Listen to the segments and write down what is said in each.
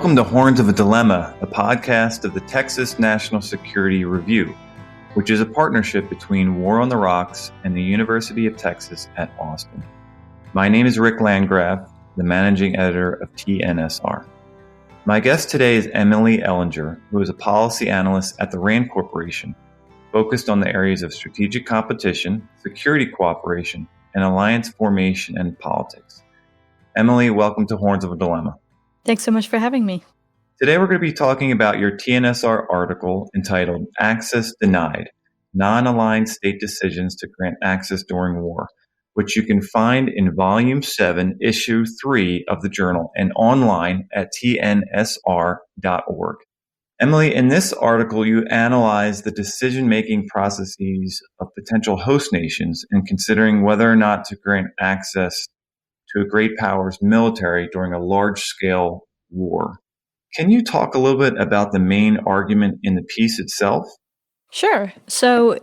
Welcome to Horns of a Dilemma, a podcast of the Texas National Security Review, which is a partnership between War on the Rocks and the University of Texas at Austin. My name is Rick Landgraf, the managing editor of TNSR. My guest today is Emily Ellinger, who is a policy analyst at the RAND Corporation, focused on the areas of strategic competition, security cooperation, and alliance formation and politics. Emily, welcome to Horns of a Dilemma. Thanks so much for having me. Today we're going to be talking about your TNSR article entitled Access Denied, Non-Aligned State Decisions to Grant Access During War, which you can find in Volume 7, Issue 3 of the journal and online at tnsr.org. Emily, in this article, you analyze the decision-making processes of potential host nations in considering whether or not to grant access to a great power's military during a large-scale war. Can you talk a little bit about the main argument in the piece itself? Sure. So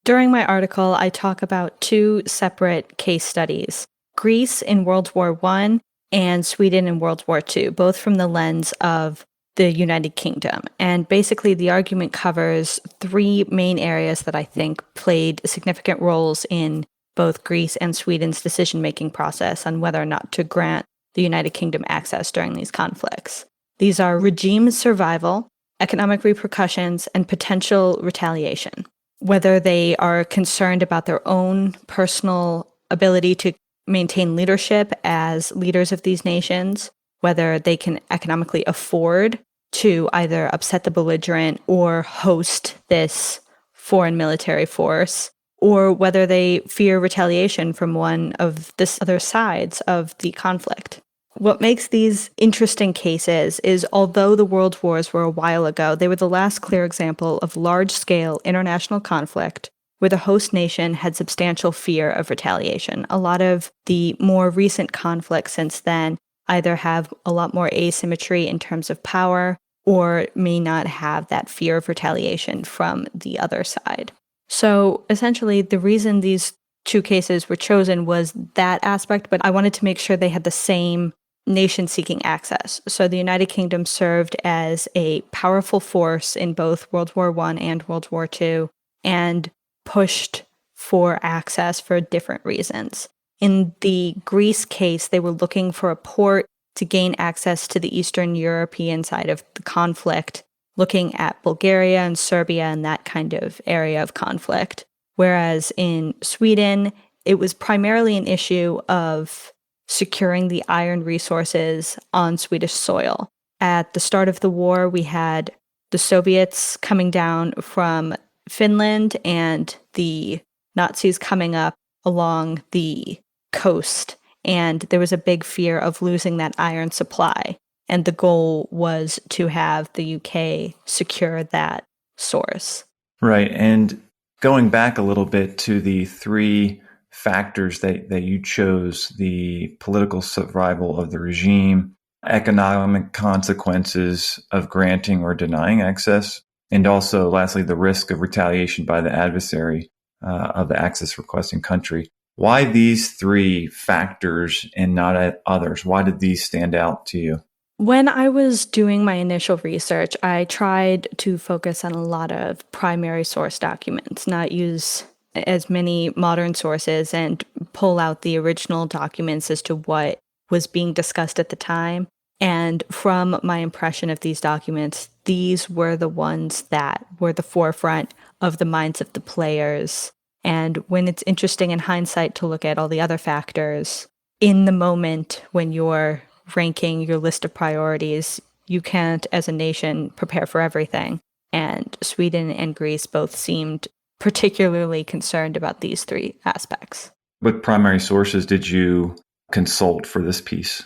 during my article, I talk about two separate case studies, Greece in World War I and Sweden in World War II, both from the lens of the United Kingdom. And basically, the argument covers three main areas that I think played significant roles in both Greece and Sweden's decision-making process on whether or not to grant the United Kingdom access during these conflicts. These are regime survival, economic repercussions, and potential retaliation. Whether they are concerned about their own personal ability to maintain leadership as leaders of these nations, whether they can economically afford to either upset the belligerent or host this foreign military force, or whether they fear retaliation from one of the other sides of the conflict. What makes these interesting cases is, although the world wars were a while ago, they were the last clear example of large-scale international conflict where the host nation had substantial fear of retaliation. A lot of the more recent conflicts since then either have a lot more asymmetry in terms of power or may not have that fear of retaliation from the other side. So essentially, the reason these two cases were chosen was that aspect, but I wanted to make sure they had the same nation seeking access. So the United Kingdom served as a powerful force in both World War I and World War II and pushed for access for different reasons. In the Greece case, they were looking for a port to gain access to the Eastern European side of the conflict, looking at Bulgaria and Serbia and that kind of area of conflict. Whereas in Sweden, it was primarily an issue of securing the iron resources on Swedish soil. At the start of the war, we had the Soviets coming down from Finland and the Nazis coming up along the coast. And there was a big fear of losing that iron supply. And the goal was to have the UK secure that source. Right. And going back a little bit to the three factors that you chose, the political survival of the regime, economic consequences of granting or denying access, and also, lastly, the risk of retaliation by the adversary of the access requesting country. Why these three factors and not others? Why did these stand out to you? When I was doing my initial research, I tried to focus on a lot of primary source documents, not use as many modern sources, and pull out the original documents as to what was being discussed at the time. And from my impression of these documents, these were the ones that were the forefront of the minds of the players. And when it's interesting in hindsight to look at all the other factors, in the moment when you're ranking your list of priorities, you can't, as a nation, prepare for everything. And Sweden and Greece both seemed particularly concerned about these three aspects. What primary sources did you consult for this piece?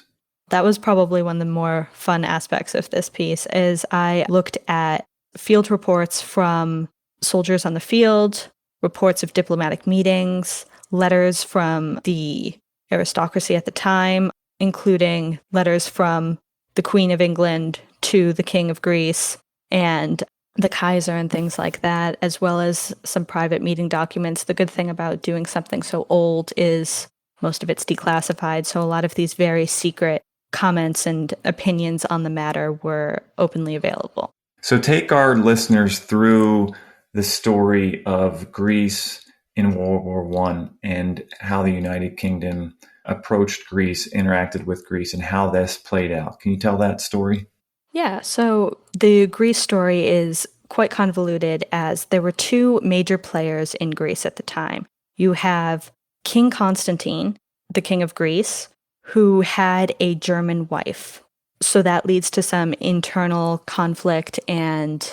That was probably one of the more fun aspects of this piece, is I looked at field reports from soldiers on the field, reports of diplomatic meetings, letters from the aristocracy at the time, including letters from the Queen of England to the King of Greece and the Kaiser and things like that, as well as some private meeting documents. The good thing about doing something so old is most of it's declassified, so a lot of these very secret comments and opinions on the matter were openly available. So take our listeners through the story of Greece in World War I and how the United Kingdom approached Greece, interacted with Greece, and how this played out. Can you tell that story? Yeah, so the Greece story is quite convoluted as there were two major players in Greece at the time. You have King Constantine, the king of Greece, who had a German wife. So that leads to some internal conflict and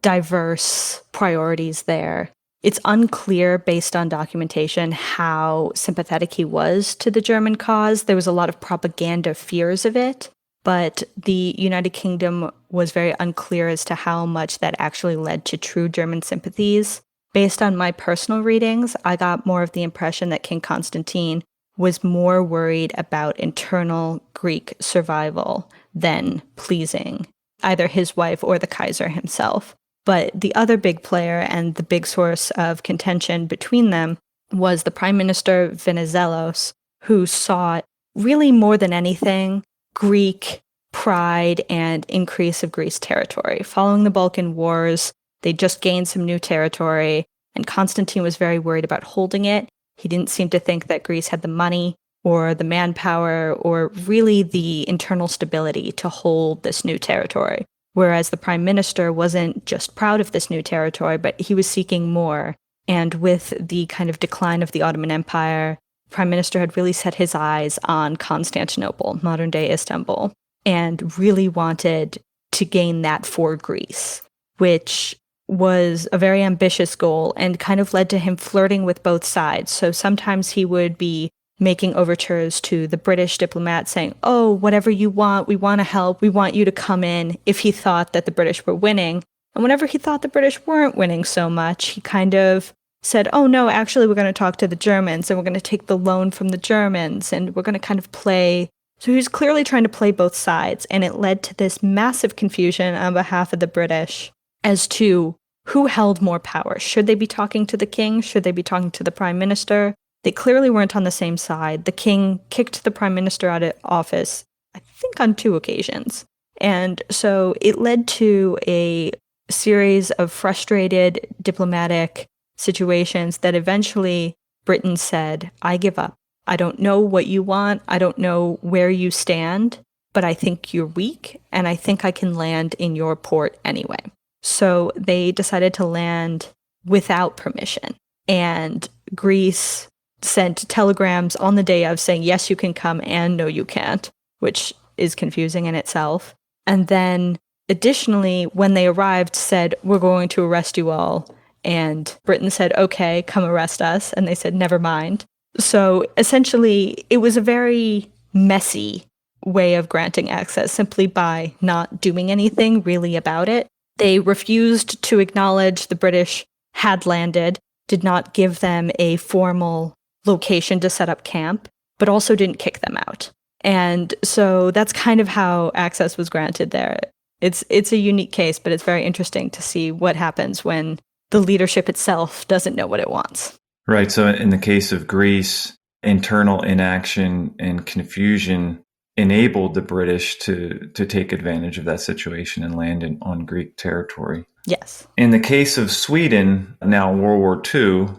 diverse priorities there. It's unclear based on documentation how sympathetic he was to the German cause. There was a lot of propaganda fears of it, but the United Kingdom was very unclear as to how much that actually led to true German sympathies. Based on my personal readings, I got more of the impression that King Constantine was more worried about internal Greek survival than pleasing either his wife or the Kaiser himself. But the other big player and the big source of contention between them was the Prime Minister Venizelos, who sought, really more than anything, Greek pride and increase of Greece territory. Following the Balkan Wars, they just gained some new territory, and Constantine was very worried about holding it. He didn't seem to think that Greece had the money or the manpower or really the internal stability to hold this new territory. Whereas the prime minister wasn't just proud of this new territory, but he was seeking more. And with the kind of decline of the Ottoman Empire, the prime minister had really set his eyes on Constantinople, modern-day Istanbul, and really wanted to gain that for Greece, which was a very ambitious goal and kind of led to him flirting with both sides. So sometimes he would be making overtures to the British diplomat saying, oh, whatever you want, we want to help, we want you to come in, if he thought that the British were winning. And whenever he thought the British weren't winning so much, he kind of said, oh no, actually we're going to talk to the Germans and we're going to take the loan from the Germans and we're going to kind of play. So he was clearly trying to play both sides, and it led to this massive confusion on behalf of the British as to who held more power. Should they be talking to the king? Should they be talking to the prime minister? They clearly weren't on the same side. The king kicked the prime minister out of office, I think on 2 occasions. And so it led to a series of frustrated diplomatic situations that eventually Britain said, I give up. I don't know what you want. I don't know where you stand, but I think you're weak, and I think I can land in your port anyway. So they decided to land without permission. And Greece sent telegrams on the day of saying, yes, you can come, and no, you can't, which is confusing in itself. And then additionally, when they arrived, said, we're going to arrest you all. And Britain said, okay, come arrest us. And they said, never mind. So essentially, it was a very messy way of granting access simply by not doing anything really about it. They refused to acknowledge the British had landed, did not give them a formal location to set up camp, but also didn't kick them out. And so that's kind of how access was granted there. It's a unique case, but it's very interesting to see what happens when the leadership itself doesn't know what it wants. Right. So in the case of Greece, internal inaction and confusion enabled the British to take advantage of that situation and land on Greek territory. Yes. In the case of Sweden, now World War II,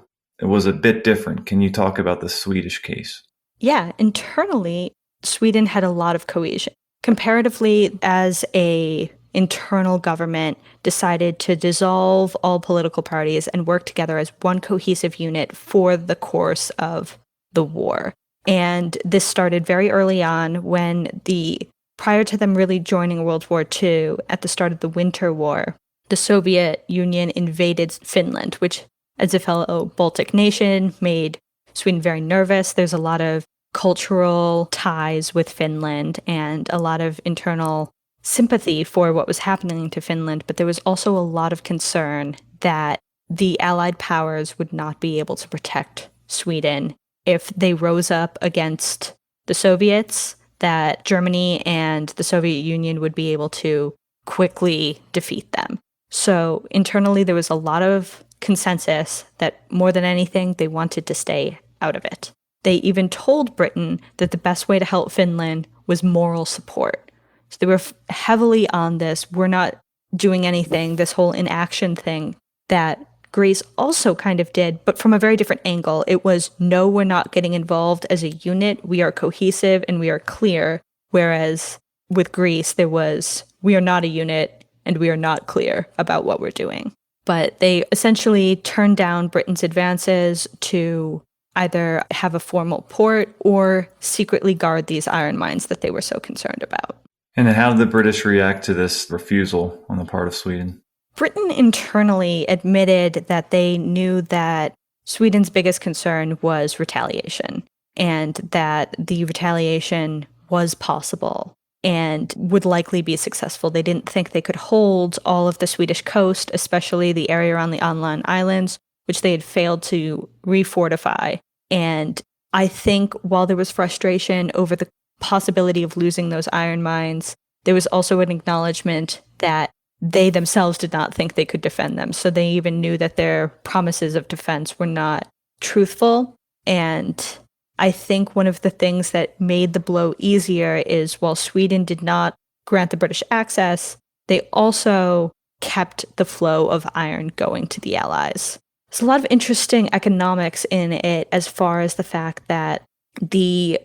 it was a bit different. Can you talk about the Swedish case? Yeah, internally, Sweden had a lot of cohesion. Comparatively, as a internal government decided to dissolve all political parties and work together as one cohesive unit for the course of the war. And this started very early on when prior to them really joining World War II, at the start of the Winter War, the Soviet Union invaded Finland, which, as a fellow Baltic nation, made Sweden very nervous. There's a lot of cultural ties with Finland and a lot of internal sympathy for what was happening to Finland, but there was also a lot of concern that the Allied powers would not be able to protect Sweden if they rose up against the Soviets, that Germany and the Soviet Union would be able to quickly defeat them. So internally, there was a lot of consensus that more than anything, they wanted to stay out of it. They even told Britain that the best way to help Finland was moral support. So they were heavily on this, we're not doing anything, this whole inaction thing that Greece also kind of did, but from a very different angle. It was, no, we're not getting involved as a unit. We are cohesive and we are clear. Whereas with Greece, there was, we are not a unit and we are not clear about what we're doing. But they essentially turned down Britain's advances to either have a formal port or secretly guard these iron mines that they were so concerned about. And how did the British react to this refusal on the part of Sweden? Britain internally admitted that they knew that Sweden's biggest concern was retaliation, and that the retaliation was possible and would likely be successful. They didn't think they could hold all of the Swedish coast, especially the area around the Åland Islands, which they had failed to refortify. And I think while there was frustration over the possibility of losing those iron mines, there was also an acknowledgement that they themselves did not think they could defend them. So they even knew that their promises of defense were not truthful. And I think one of the things that made the blow easier is, while Sweden did not grant the British access, they also kept the flow of iron going to the Allies. There's a lot of interesting economics in it, as far as the fact that the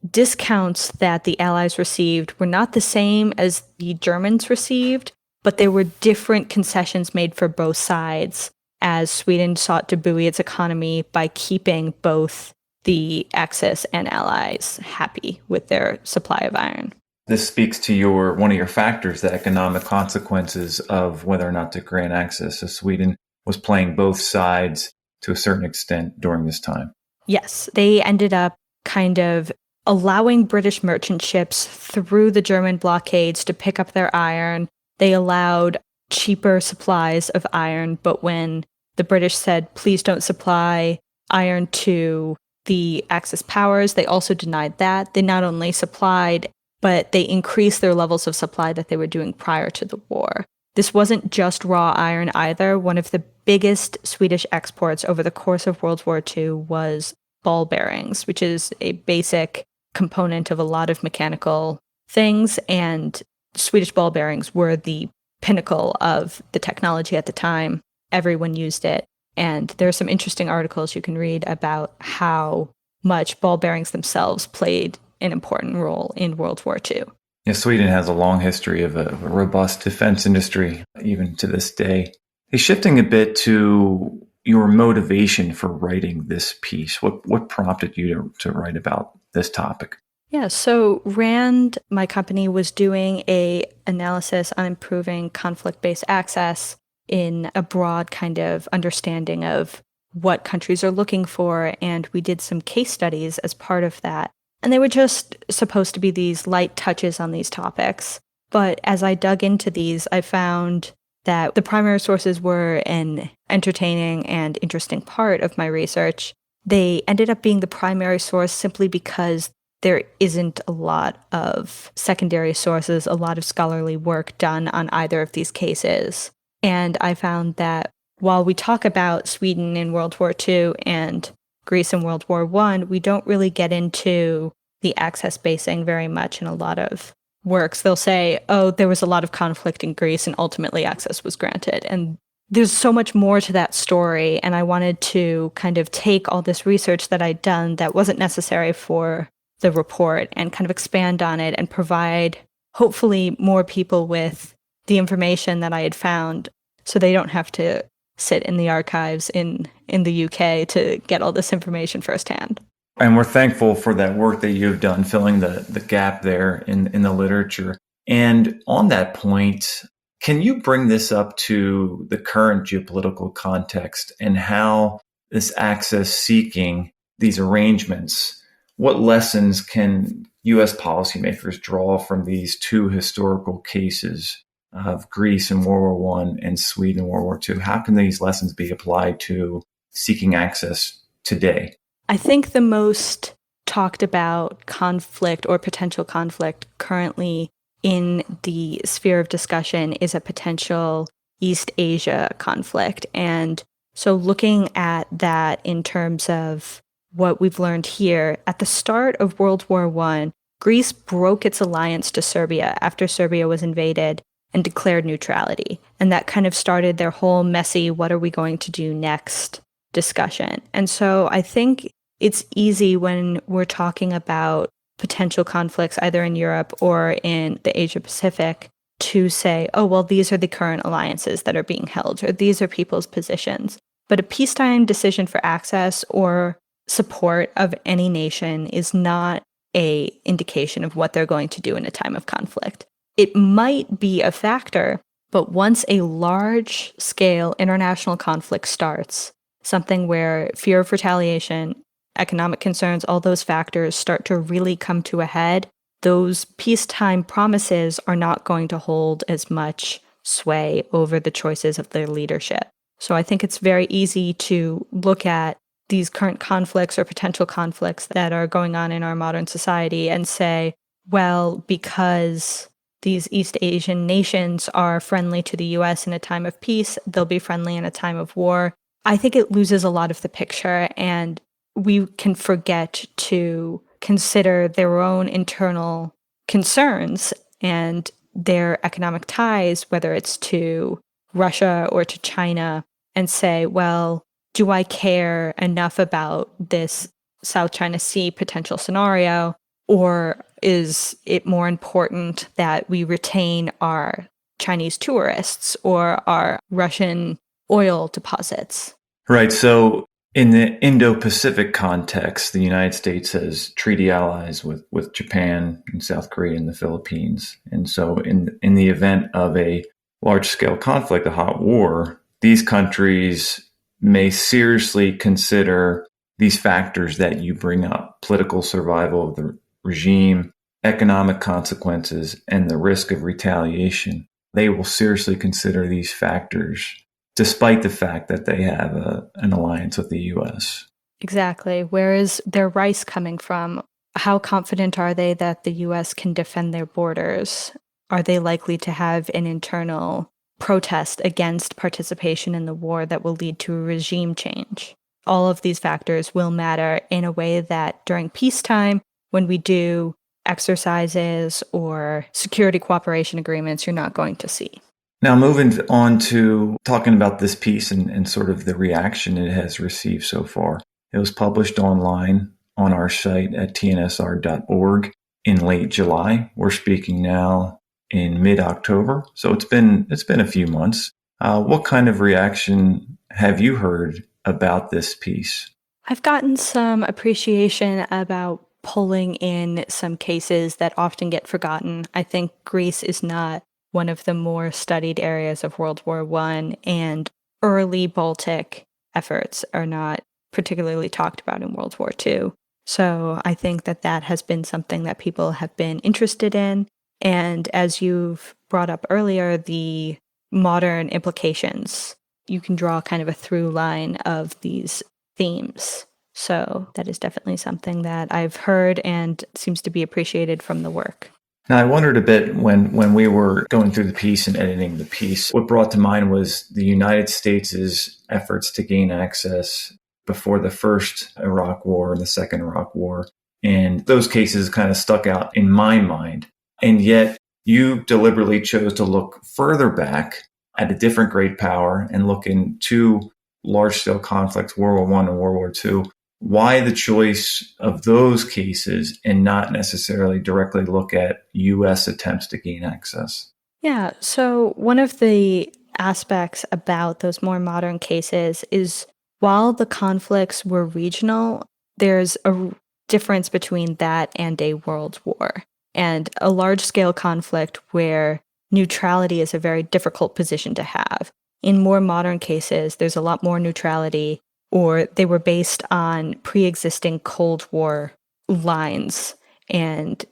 discounts that the Allies received were not the same as the Germans received, but there were different concessions made for both sides, as Sweden sought to buoy its economy by keeping both the Axis and Allies happy with their supply of iron. This speaks to one of your factors, the economic consequences of whether or not to grant access. So Sweden was playing both sides to a certain extent during this time. Yes, they ended up kind of allowing British merchant ships through the German blockades to pick up their iron. They allowed cheaper supplies of iron, but when the British said, please don't supply iron to the Axis powers, they also denied that. They not only supplied, but they increased their levels of supply that they were doing prior to the war. This wasn't just raw iron either. One of the biggest Swedish exports over the course of World War II was ball bearings, which is a basic component of a lot of mechanical things. And Swedish ball bearings were the pinnacle of the technology at the time. Everyone used it. And there are some interesting articles you can read about how much ball bearings themselves played an important role in World War II. Yeah, Sweden has a long history of a robust defense industry, even to this day. Hey, shifting a bit to your motivation for writing this piece, what prompted you to write about this topic? Yeah, so RAND, my company, was doing a analysis on improving conflict-based access in a broad kind of understanding of what countries are looking for, and we did some case studies as part of that. And they were just supposed to be these light touches on these topics. But as I dug into these, I found that the primary sources were an entertaining and interesting part of my research. They ended up being the primary source simply because there isn't a lot of secondary sources, a lot of scholarly work done on either of these cases. And I found that while we talk about Sweden in World War II and Greece in World War I, we don't really get into the access basing very much in a lot of works. They'll say, oh, there was a lot of conflict in Greece and ultimately access was granted. And there's so much more to that story. And I wanted to kind of take all this research that I'd done that wasn't necessary for the report and kind of expand on it and provide hopefully more people with the information that I had found, so they don't have to sit in the archives in the UK to get all this information firsthand. And we're thankful for that work that you've done, filling the gap there in the literature. And on that point, can you bring this up to the current geopolitical context and how this access seeking, these arrangements, what lessons can U.S. policymakers draw from these two historical cases of Greece in World War I and Sweden in World War II? How can these lessons be applied to seeking access today? I think the most talked about conflict or potential conflict currently in the sphere of discussion is a potential East Asia conflict. And so looking at that in terms of what we've learned here, at the start of World War I, Greece broke its alliance to Serbia after Serbia was invaded and declared neutrality. And that kind of started their whole messy, what are we going to do next discussion. And so I think it's easy when we're talking about potential conflicts either in Europe or in the Asia Pacific to say, oh, well, these are the current alliances that are being held, or these are people's positions. But a peacetime decision for access or support of any nation is not a indication of what they're going to do in a time of conflict. It might be a factor, but once a large-scale international conflict starts, something where fear of retaliation, economic concerns, all those factors start to really come to a head, those peacetime promises are not going to hold as much sway over the choices of their leadership. So I think it's very easy to look at these current conflicts or potential conflicts that are going on in our modern society and say, well, because these East Asian nations are friendly to the US in a time of peace, they'll be friendly in a time of war. I think it loses a lot of the picture, and we can forget to consider their own internal concerns and their economic ties, whether it's to Russia or to China, and say, well, do I care enough about this South China Sea potential scenario, or is it more important that we retain our Chinese tourists or our Russian oil deposits? Right. So in the Indo-Pacific context, the United States has treaty allies with Japan and South Korea and the Philippines. And so in the event of a large-scale conflict, a hot war, these countries may seriously consider these factors that you bring up: political survival of the regime, economic consequences, and the risk of retaliation. They will seriously consider these factors, despite the fact that they have an alliance with the U.S. Exactly. Where is their rice coming from? How confident are they that the U.S. can defend their borders? Are they likely to have an internal protest against participation in the war that will lead to a regime change? All of these factors will matter in a way that during peacetime, when we do exercises or security cooperation agreements, you're not going to see. Now, moving on to talking about this piece and sort of the reaction it has received so far. It was published online on our site at tnsr.org in late July. We're speaking now in mid-October, so it's been a few months. What kind of reaction have you heard about this piece? I've gotten some appreciation about pulling in some cases that often get forgotten. I think Greece is not one of the more studied areas of World War I, and early Baltic efforts are not particularly talked about in World War II. So I think that that has been something that people have been interested in. And as you've brought up earlier, the modern implications, you can draw kind of a through line of these themes. So that is definitely something that I've heard and seems to be appreciated from the work. Now, I wondered a bit when we were going through the piece and editing the piece, what brought to mind was the United States' efforts to gain access before the first Iraq War and the second Iraq War. And those cases kind of stuck out in my mind. And yet you deliberately chose to look further back at a different great power and look into large-scale conflicts, World War I and World War II. Why the choice of those cases and not necessarily directly look at U.S. attempts to gain access? Yeah, so one of the aspects about those more modern cases is while the conflicts were regional, there's a difference between that and a world war. And a large-scale conflict where neutrality is a very difficult position to have. In more modern cases, there's a lot more neutrality, or they were based on pre-existing Cold War lines, and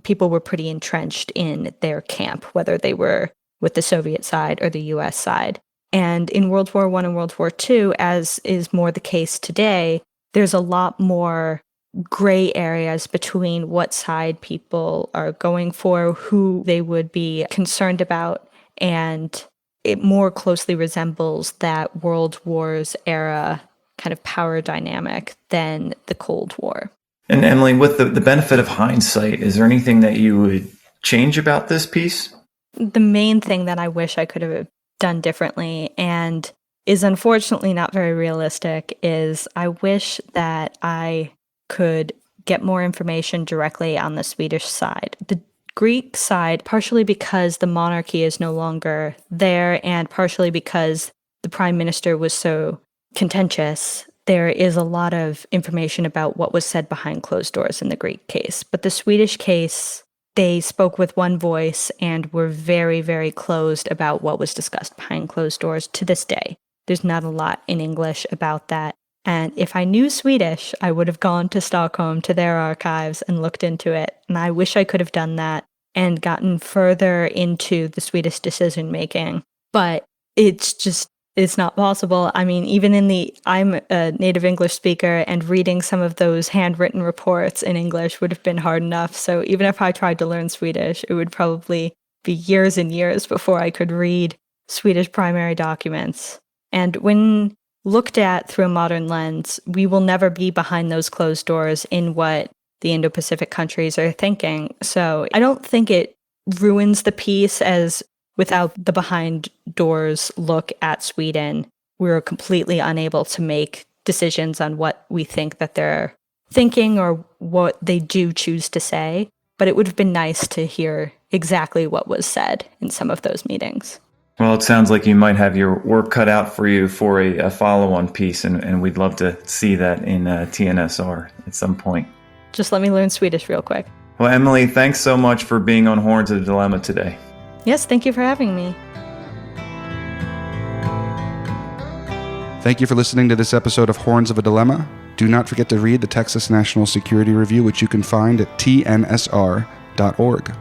people were pretty entrenched in their camp, whether they were with the Soviet side or the US side. And in World War I and World War II, as is more the case today, there's a lot more gray areas between what side people are going for, who they would be concerned about, and it more closely resembles that World Wars era kind of power dynamic than the Cold War. And Emily, with the benefit of hindsight, is there anything that you would change about this piece? The main thing that I wish I could have done differently, and is unfortunately not very realistic, is I wish that I could get more information directly on the Swedish side. The Greek side, partially because the monarchy is no longer there, and partially because the prime minister was so contentious, there is a lot of information about what was said behind closed doors in the Greek case. But the Swedish case, they spoke with one voice and were very, very closed about what was discussed behind closed doors to this day. There's not a lot in English about that. And if I knew Swedish, I would have gone to Stockholm to their archives and looked into it. And I wish I could have done that and gotten further into the Swedish decision making. But it's not possible. I mean, I'm a native English speaker, and reading some of those handwritten reports in English would have been hard enough. So even if I tried to learn Swedish, it would probably be years and years before I could read Swedish primary documents. And when looked at through a modern lens, we will never be behind those closed doors in what the Indo-Pacific countries are thinking. So I don't think it ruins the piece, as without the behind doors look at Sweden, we're completely unable to make decisions on what we think that they're thinking or what they do choose to say. But it would have been nice to hear exactly what was said in some of those meetings. Well, it sounds like you might have your work cut out for you for a follow-on piece, and we'd love to see that in TNSR at some point. Just let me learn Swedish real quick. Well, Emily, thanks so much for being on Horns of the Dilemma today. Yes, thank you for having me. Thank you for listening to this episode of Horns of a Dilemma. Do not forget to read the Texas National Security Review, which you can find at tnsr.org.